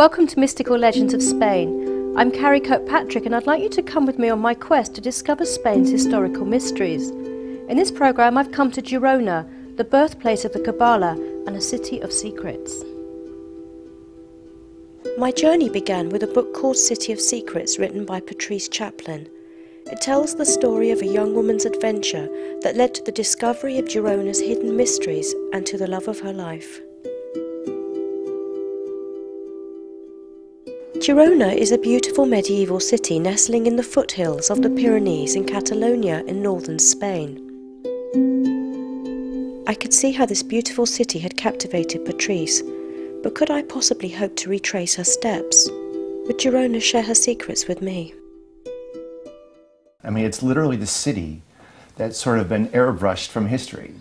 Welcome to Mystical Legends of Spain. I'm Carrie Kirkpatrick and I'd like you to come with me on my quest to discover Spain's historical mysteries. In this programme I've come to Girona, the birthplace of the Cabala and a city of secrets. My journey began with a book called City of Secrets written by Patrice Chaplin. It tells the story of a young woman's adventure that led to the discovery of Girona's hidden mysteries and to the love of her life. Girona is a beautiful medieval city nestling in the foothills of the Pyrenees in Catalonia in northern Spain. I could see how this beautiful city had captivated Patrice, but could I possibly hope to retrace her steps? Would Girona share her secrets with me? I mean, it's literally the city that's sort of been airbrushed from history.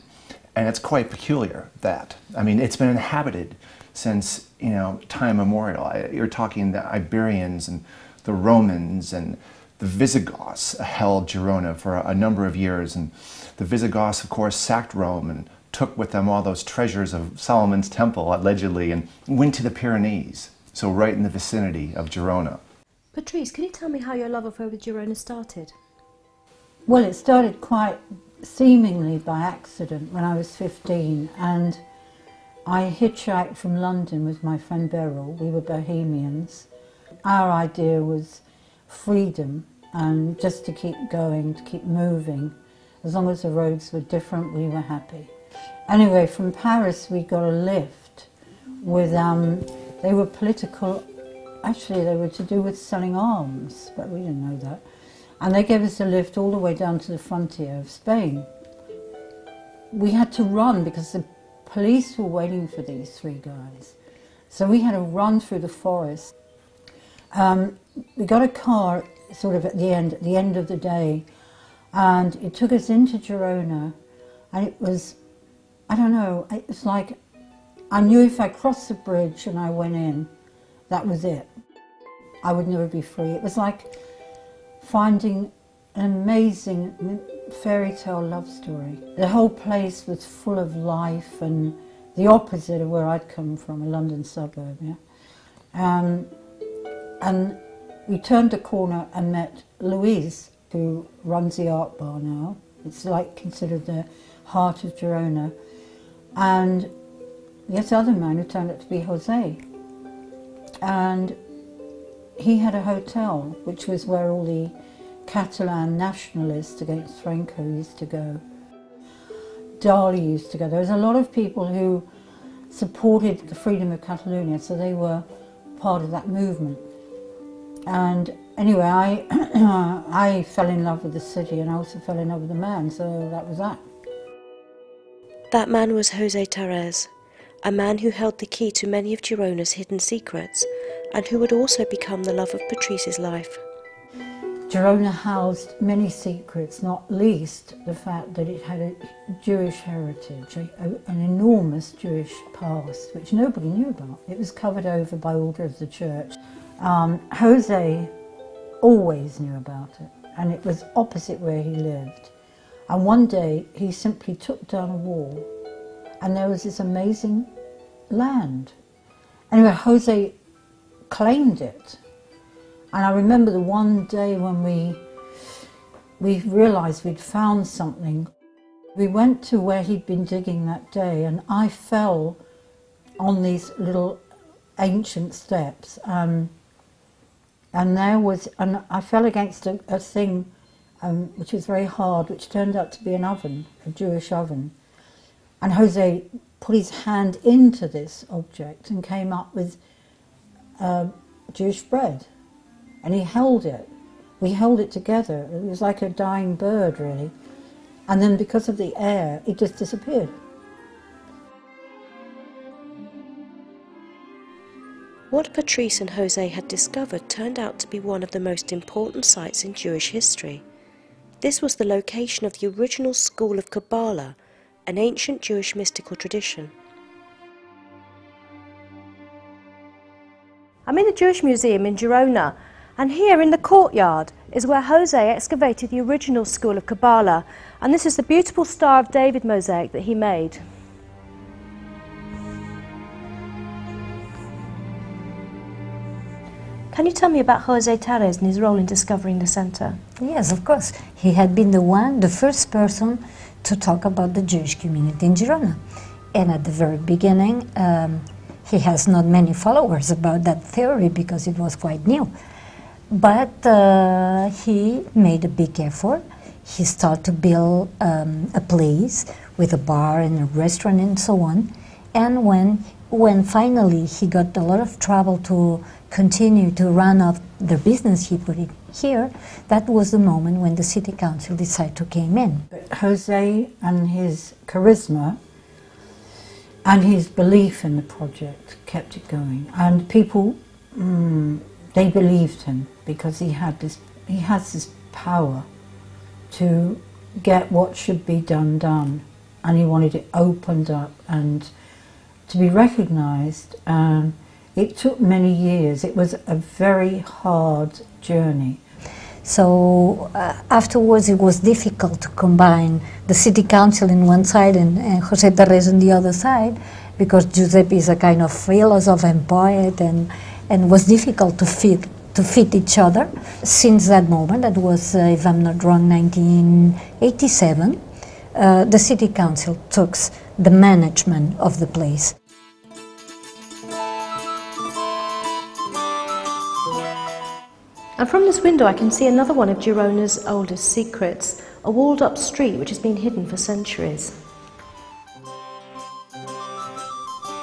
And it's quite peculiar that. I mean, it's been inhabited since, time immemorial. You're talking the Iberians and the Romans and the Visigoths held Girona for a number of years. And the Visigoths, of course, sacked Rome and took with them all those treasures of Solomon's temple, allegedly, and went to the Pyrenees, so right in the vicinity of Girona. Patrice, can you tell me how your love affair with Girona started? Well, it started quite seemingly by accident when I was 15, and I hitchhiked from London with my friend Beryl. We were bohemians. Our idea was freedom and just to keep going, to keep moving. As long as the roads were different, we were happy. Anyway, from Paris we got a lift with, they were political, actually they were to do with selling arms, but we didn't know that. And they gave us a lift all the way down to the frontier of Spain. We had to run because the police were waiting for these three guys. So we had to run through the forest. We got a car sort of at the end of the day, and it took us into Girona, and it was, I don't know, it was like, I knew if I crossed the bridge and I went in, that was it. I would never be free. It was like finding an amazing fairy tale love story. The whole place was full of life and the opposite of where I'd come from, a London suburb, yeah. And we turned a corner and met Louise, who runs the art bar now. It's like considered the heart of Girona. And this other man who turned out to be Jose. And he had a hotel, which was where all the Catalan nationalists against Franco used to go. Dali used to go. There was a lot of people who supported the freedom of Catalonia, so they were part of that movement. And anyway, I fell in love with the city, and I also fell in love with the man, so that was that. That man was Jose Therese, a man who held the key to many of Girona's hidden secrets, and who would also become the love of Patrice's life. Girona housed many secrets, not least the fact that it had a Jewish heritage, an enormous Jewish past, which nobody knew about. It was covered over by order of the church. Jose always knew about it, and it was opposite where he lived. And one day he simply took down a wall, and there was this amazing land. Anyway, Jose claimed it. And I remember the one day when we realised we'd found something. We went to where he'd been digging that day, and I fell on these little ancient steps. And I fell against a thing which was very hard, which turned out to be an oven, a Jewish oven. And Jose put his hand into this object and came up with Jewish bread. And he held it. We held it together. It was like a dying bird, really. And then because of the air, it just disappeared. What Patrice and Jose had discovered turned out to be one of the most important sites in Jewish history. This was the location of the original school of Cabala, an ancient Jewish mystical tradition. I'm in the Jewish Museum in Girona, and here in the courtyard is where Jose excavated the original school of Cabala, and this is the beautiful Star of David mosaic that he made. Can you tell me about José Tarrés and his role in discovering the centre? Yes, of course. He had been the first person to talk about the Jewish community in Girona. And at the very beginning, he has not many followers about that theory because it was quite new. But he made a big effort. He started to build a place with a bar and a restaurant and so on. And when finally he got a lot of trouble to continue to run off the business he put it here, that was the moment when the city council decided to came in. But Jose and his charisma and his belief in the project kept it going, and people they believed him because he has this power to get what should be done, and he wanted it opened up and to be recognized. It took many years. It was a very hard journey. So afterwards it was difficult to combine the city council in one side and José Tarrés on the other side, because Giuseppe is a kind of philosopher and poet, and was difficult to fit each other. Since that moment, that was, if I'm not wrong, 1987, the city council took the management of the place. And from this window I can see another one of Girona's oldest secrets, a walled up street which has been hidden for centuries.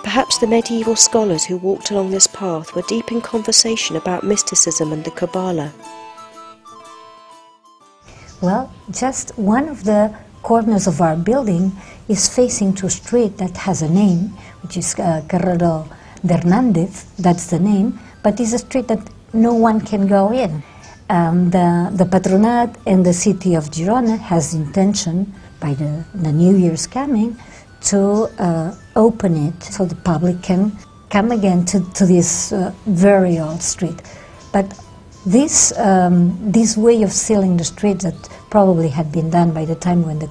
Perhaps the medieval scholars who walked along this path were deep in conversation about mysticism and the Cabala. Well, just one of the corners of our building is facing to a street that has a name, which is Carrero de Hernández, that's the name, but it's a street that no one can go in. The Patronat and the city of Girona has intention, by the New Year's coming, to open it so the public can come again to this very old street. But this way of sealing the street that probably had been done by the time when the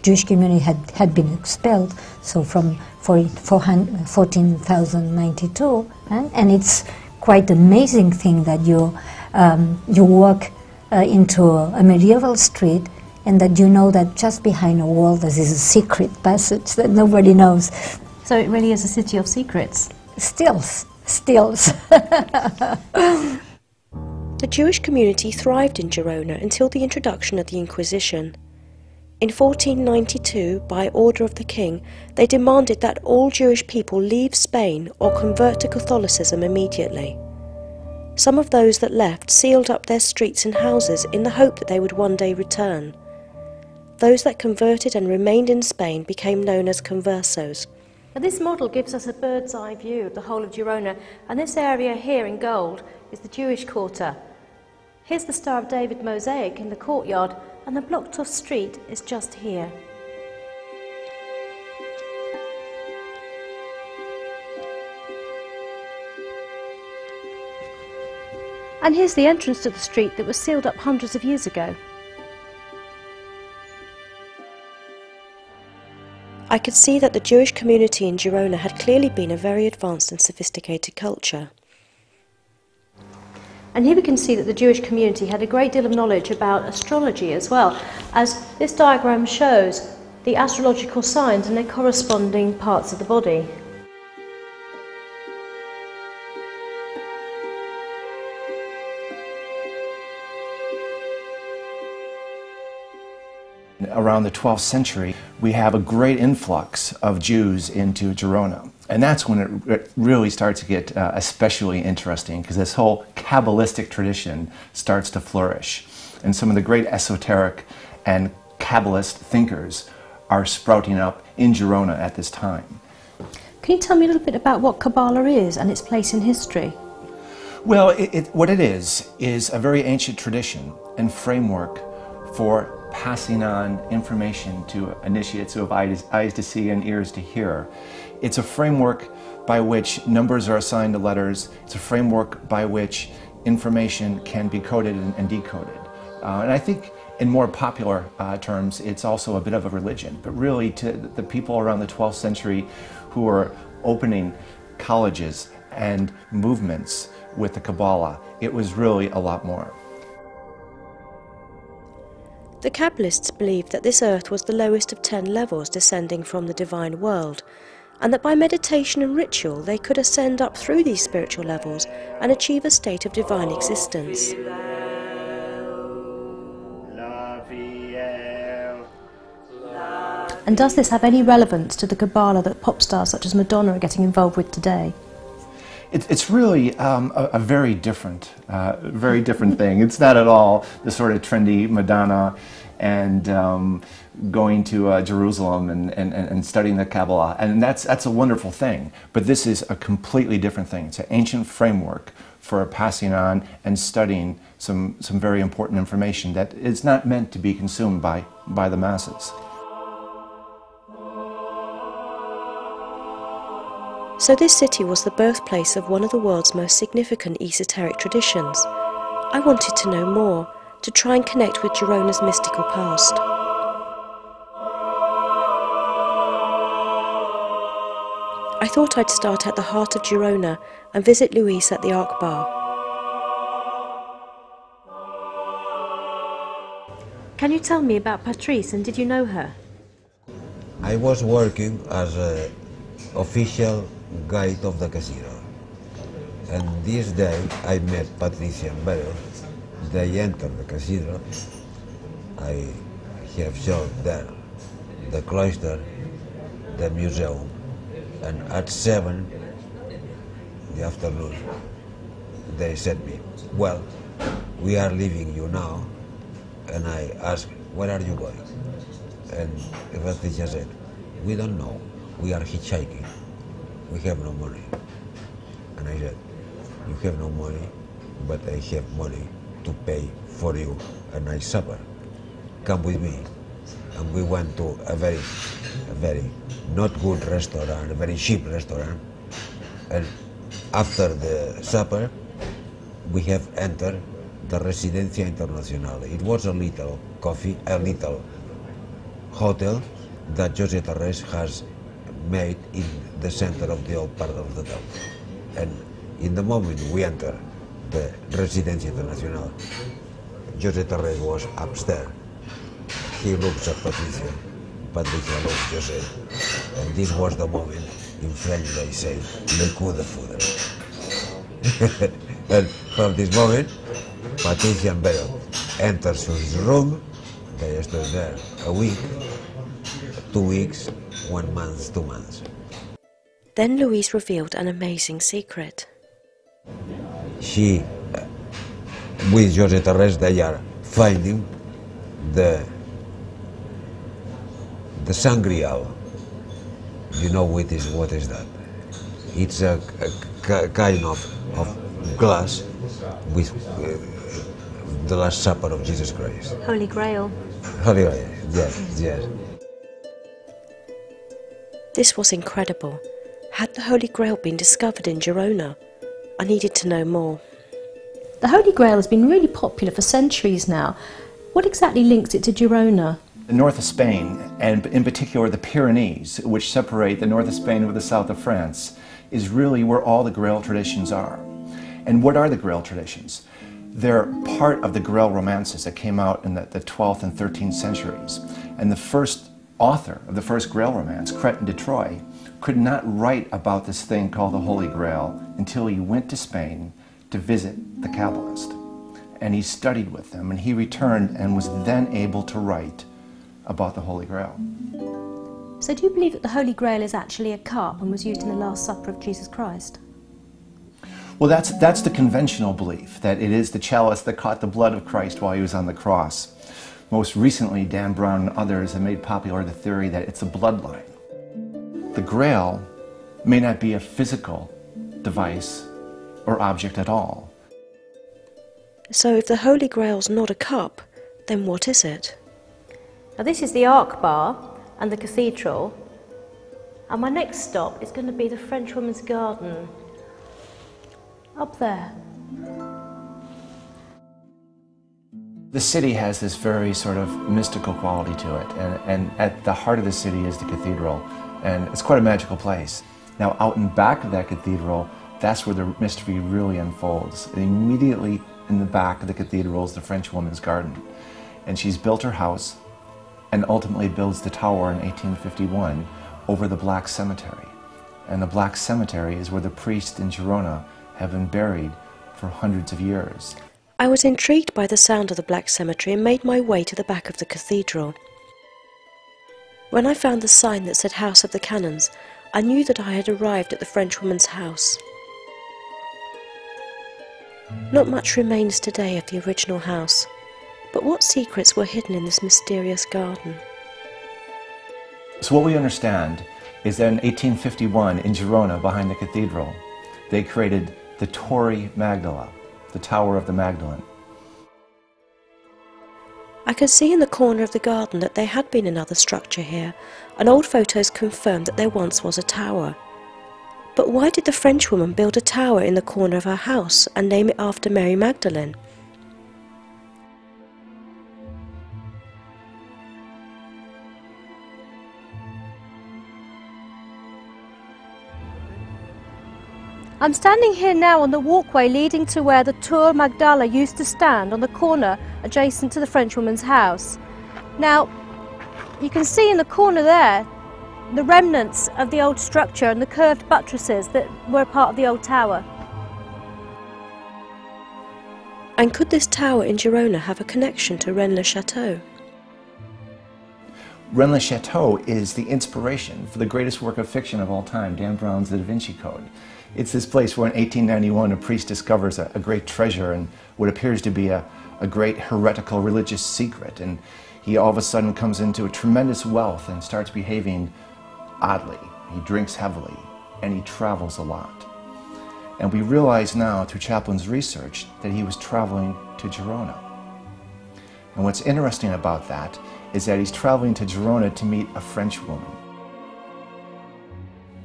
Jewish community had been expelled, so from 1492, and it's quite amazing thing that you walk into a medieval street and that you know that just behind a wall there is a secret passage that nobody knows. So it really is a city of secrets. Stills. The Jewish community thrived in Girona until the introduction of the Inquisition. In 1492, by order of the king, they demanded that all Jewish people leave Spain or convert to Catholicism immediately. Some of those that left sealed up their streets and houses in the hope that they would one day return. Those that converted and remained in Spain became known as conversos. Now, this model gives us a bird's eye view of the whole of Girona, and this area here in gold is the Jewish quarter. Here's the Star of David mosaic in the courtyard, and the blocked-off street is just here. And here's the entrance to the street that was sealed up hundreds of years ago. I could see that the Jewish community in Girona had clearly been a very advanced and sophisticated culture. And here we can see that the Jewish community had a great deal of knowledge about astrology as well, as this diagram shows the astrological signs and their corresponding parts of the body. Around the 12th century, we have a great influx of Jews into Girona. And that's when it really starts to get especially interesting, because this whole Kabbalistic tradition starts to flourish. And some of the great esoteric and Kabbalist thinkers are sprouting up in Girona at this time. Can you tell me a little bit about what Cabala is and its place in history? Well, what it is a very ancient tradition and framework for passing on information to initiates who have eyes to see and ears to hear. It's a framework by which numbers are assigned to letters. It's a framework by which information can be coded and decoded. And I think in more popular terms, it's also a bit of a religion. But really, to the people around the 12th century who were opening colleges and movements with the Cabala. It was really a lot more. The Kabbalists believed that this earth was the lowest of 10 levels descending from the divine world, and that by meditation and ritual they could ascend up through these spiritual levels and achieve a state of divine existence. And does this have any relevance to the Cabala that pop stars such as Madonna are getting involved with today? It's really a very different thing. It's not at all the sort of trendy Madonna and going to Jerusalem and studying the Cabala, and that's a wonderful thing. But this is a completely different thing. It's an ancient framework for passing on and studying some very important information that is not meant to be consumed by the masses. So this city was the birthplace of one of the world's most significant esoteric traditions. I wanted to know more, to try and connect with Girona's mystical past. I thought I'd start at the heart of Girona and visit Louise at the Arc Bar. Can you tell me about Patrice, and did you know her? I was working as an official guide of the casino, and this day I met Patricia and Beryl. They entered the casino. I have shown them the cloister, the museum, and at 7 in the afternoon they said me, well, we are leaving you now. And I asked, where are you going? And Patricia said, we don't know, we are hitchhiking. We have no money. And I said, you have no money, but I have money to pay for you a nice supper. Come with me. And we went to a very not good restaurant, a very cheap restaurant. And after the supper, we have entered the Residencia Internacional. It was a little hotel that José Torres has made in the center of the old part of the town. And in the moment we enter the Residencia Internacional, José Torres was upstairs. He looks at Patricia, Patricia looks José, and this was the moment, in French they say, le coup de foudre. And from this moment, Patricia and Beryl enters his room. They stood there a week, 2 weeks, 1 month, 2 months. Then Louise revealed an amazing secret. She, with José Torres, they are finding the sangrial. You know what is that? It's a kind of glass with the Last Supper of Jesus Christ. Holy Grail. Holy Grail, yes, yes. This was incredible. Had the Holy Grail been discovered in Girona? I needed to know more. The Holy Grail has been really popular for centuries now. What exactly links it to Girona? The north of Spain, and in particular the Pyrenees, which separate the north of Spain with the south of France, is really where all the Grail traditions are. And what are the Grail traditions? They're part of the Grail romances that came out in the 12th and 13th centuries. And the first author of the first Grail romance, Cretin de Troyes, could not write about this thing called the Holy Grail until he went to Spain to visit the Kabbalist. And he studied with them, and he returned and was then able to write about the Holy Grail. So do you believe that the Holy Grail is actually a cup and was used in the Last Supper of Jesus Christ? Well, that's the conventional belief, that it is the chalice that caught the blood of Christ while he was on the cross. Most recently, Dan Brown and others have made popular the theory that it's a bloodline. The Grail may not be a physical device or object at all. So if the Holy Grail's not a cup, then what is it? Now this is the Arc Bar and the cathedral, and my next stop is going to be the French Women's Garden, up there. The city has this very sort of mystical quality to it, and at the heart of the city is the cathedral, and it's quite a magical place. Now out in back of that cathedral, that's where the mystery really unfolds. And immediately in the back of the cathedral is the French woman's garden. And she's built her house and ultimately builds the tower in 1851 over the Black Cemetery. And the Black Cemetery is where the priests in Girona have been buried for hundreds of years. I was intrigued by the sound of the Black Cemetery and made my way to the back of the cathedral. When I found the sign that said House of the Canons, I knew that I had arrived at the Frenchwoman's house. Not much remains today of the original house, but what secrets were hidden in this mysterious garden? So what we understand is that in 1851 in Girona, behind the cathedral, they created the Torre Magdala, the Tower of the Magdalene. I could see in the corner of the garden that there had been another structure here, and old photos confirmed that there once was a tower. But why did the Frenchwoman build a tower in the corner of her house and name it after Mary Magdalene? I'm standing here now on the walkway leading to where the Tour Magdala used to stand, on the corner adjacent to the Frenchwoman's house. Now, you can see in the corner there the remnants of the old structure and the curved buttresses that were part of the old tower. And could this tower in Girona have a connection to Rennes-le-Château? Rennes-le-Château is the inspiration for the greatest work of fiction of all time, Dan Brown's The Da Vinci Code. It's this place where in 1891 a priest discovers a great treasure and what appears to be a great heretical religious secret, and he all of a sudden comes into a tremendous wealth and starts behaving oddly. He drinks heavily and he travels a lot. And we realize now through Chaplin's research that he was traveling to Girona. And what's interesting about that is that he's traveling to Girona to meet a French woman.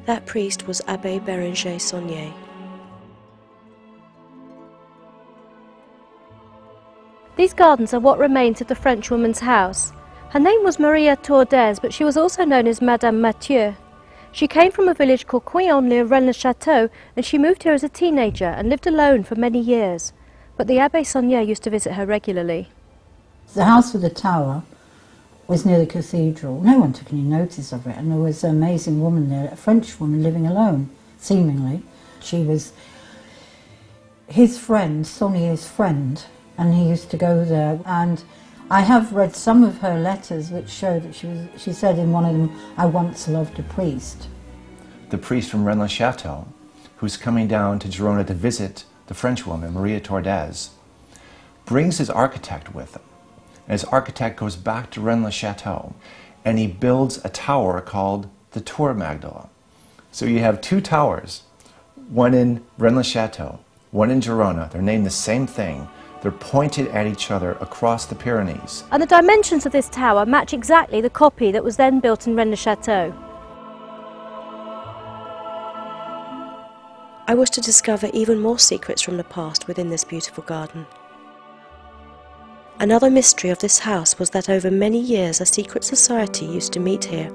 That priest was Abbé Bérenger Saunier. These gardens are what remains of the Frenchwoman's house. Her name was Maria Tordez, but she was also known as Madame Mathieu. She came from a village called Quillon near Rennes-le-Château, and she moved here as a teenager and lived alone for many years. But the Abbé Saunier used to visit her regularly. The house with the tower was near the cathedral. No one took any notice of it, and there was an amazing woman there, a French woman living alone, seemingly. She was his friend, Saunier's friend, and he used to go there. And I have read some of her letters which show that she said in one of them, "I once loved a priest." The priest from Rennes-le-Château, who's coming down to Girona to visit the French woman, Maria Tordez, brings his architect with him. And his architect goes back to Rennes-le-Château and he builds a tower called the Tour Magdala. So you have two towers, one in Rennes-le-Château, one in Girona. They're named the same thing. They're pointed at each other across the Pyrenees. And the dimensions of this tower match exactly the copy that was then built in Rennes-le-Château. I was to discover even more secrets from the past within this beautiful garden. Another mystery of this house was that over many years a secret society used to meet here.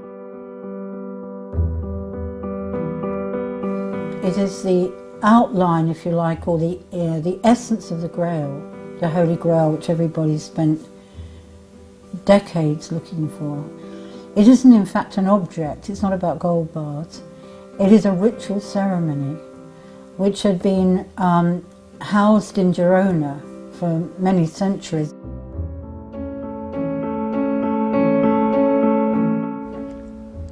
It is the outline, if you like, or the essence of the Grail, the Holy Grail, which everybody spent decades looking for. It isn't in fact an object, it's not about gold bars. It is a ritual ceremony which had been housed in Girona for many centuries.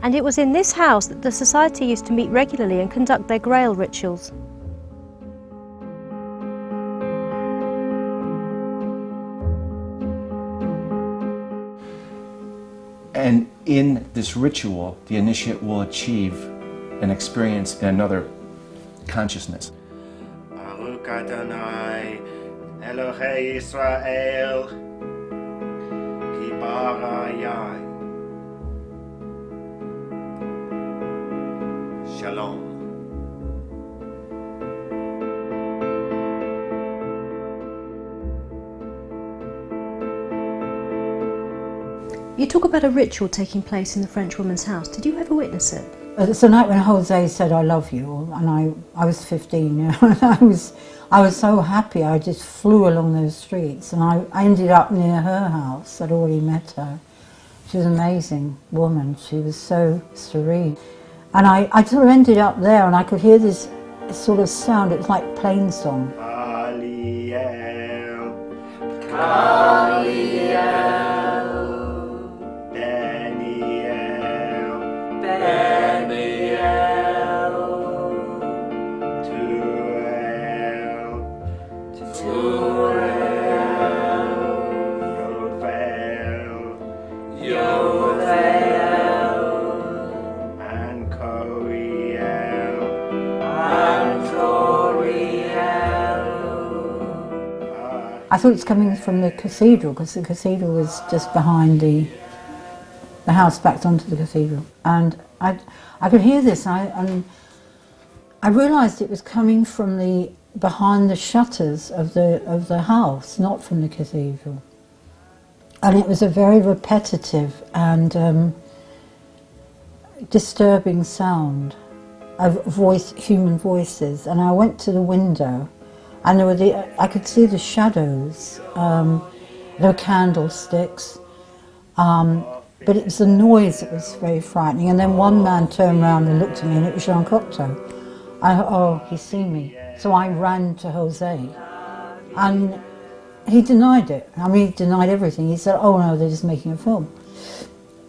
And it was in this house that the society used to meet regularly and conduct their Grail rituals. And in this ritual, the initiate will achieve an experience in another consciousness. Baruch Adonai, Elohei Israel, ki barayai. Shalom. You talk about a ritual taking place in the Frenchwoman's house. Did you ever witness it? It's the night when Jose said, "I love you," and I was 15, you know, and I was so happy. I just flew along those streets, and I ended up near her house. I'd already met her. She was an amazing woman. She was so serene. And I sort of ended up there, and I could hear this sort of sound. It was like plainsong. I thought it was coming from the cathedral, because the cathedral was just behind the house backed onto the cathedral. And I could hear this, and I realised it was coming from behind the shutters of the house, not from the cathedral. And it was a very repetitive and disturbing sound of human voices. And I went to the window, and I could see the shadows. There were candlesticks, but it was the noise that was very frightening. And then one man turned around and looked at me, and it was Jean Cocteau. I thought, oh, he's seen me. So I ran to Jose, and he denied it. I mean, he denied everything. He said, oh no, they're just making a film.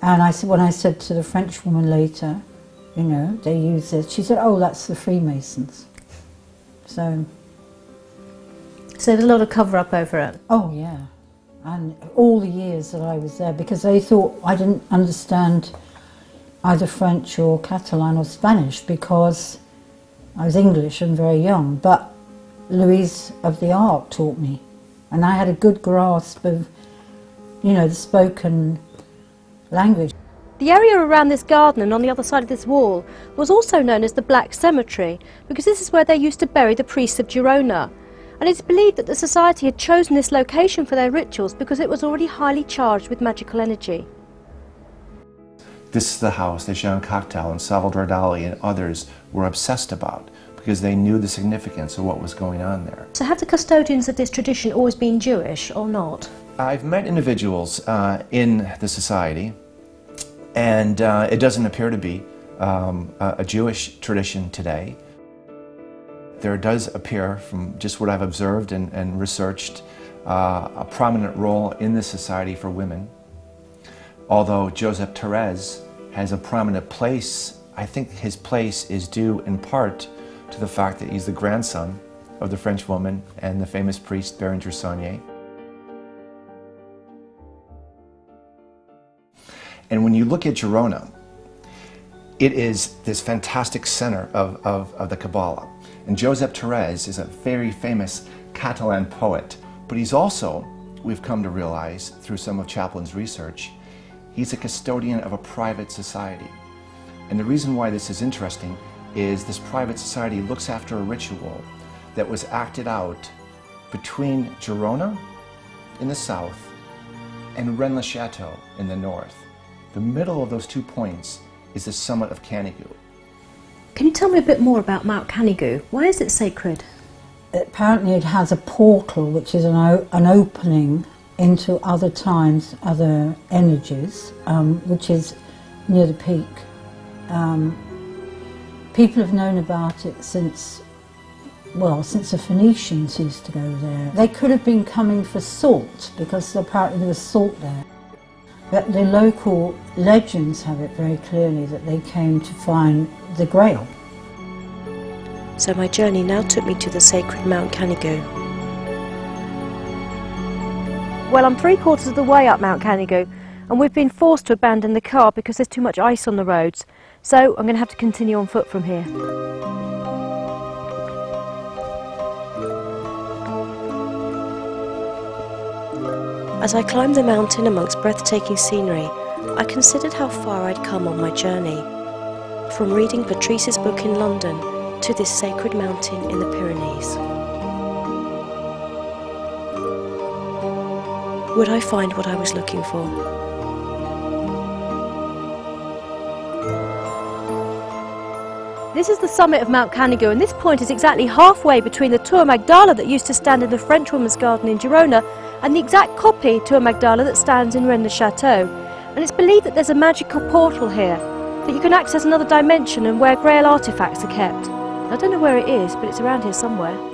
And when I said to the French woman later, you know, they use this, she said, oh, that's the Freemasons. So there's a lot of cover-up over it. Oh yeah, and all the years that I was there, because they thought I didn't understand either French or Catalan or Spanish, because I was English and very young, but Louise of the Ark taught me, and I had a good grasp of, you know, the spoken language. The area around this garden and on the other side of this wall was also known as the Black Cemetery, because this is where they used to bury the priests of Girona. And it's believed that the society had chosen this location for their rituals because it was already highly charged with magical energy. This is the house that Jean Cocteau and Salvador Dali and others were obsessed about, because they knew the significance of what was going on there. So have the custodians of this tradition always been Jewish or not? I've met individuals in the society, and it doesn't appear to be a Jewish tradition today. There does appear, from just what I've observed and researched, a prominent role in the society for women. Although Josep Torres has a prominent place, I think his place is due in part to the fact that he's the grandson of the French woman and the famous priest Bérenger Saunier. And when you look at Girona, it is this fantastic center of the Cabala. And Josep Torres is a very famous Catalan poet, but he's also, we've come to realize through some of Chaplin's research, he's a custodian of a private society. And the reason why this is interesting is this private society looks after a ritual that was acted out between Girona in the south and Rennes-le-Château in the north. The middle of those 2 points is the summit of Canigou. Can you tell me a bit more about Mount Canigou? Why is it sacred? Apparently it has a portal, which is an opening into other times, other energies, which is near the peak. People have known about it since the Phoenicians used to go there. They could have been coming for salt, because apparently there was salt there. But the local legends have it very clearly that they came to find the Grail. So my journey now took me to the sacred Mount Canigou. Well, I'm 3/4 of the way up Mount Canigou, and we've been forced to abandon the car because there's too much ice on the roads. So I'm going to have to continue on foot from here. As I climbed the mountain amongst breathtaking scenery, I considered how far I'd come on my journey. From reading Patrice's book in London to this sacred mountain in the Pyrenees. Would I find what I was looking for? This is the summit of Mount Canigou, and this point is exactly halfway between the Tour Magdala that used to stand in the French Woman's Garden in Girona and the exact copy Tour Magdala that stands in Rennes-le-Château. And it's believed that there's a magical portal here, that you can access another dimension and where Grail artefacts are kept. I don't know where it is, but it's around here somewhere.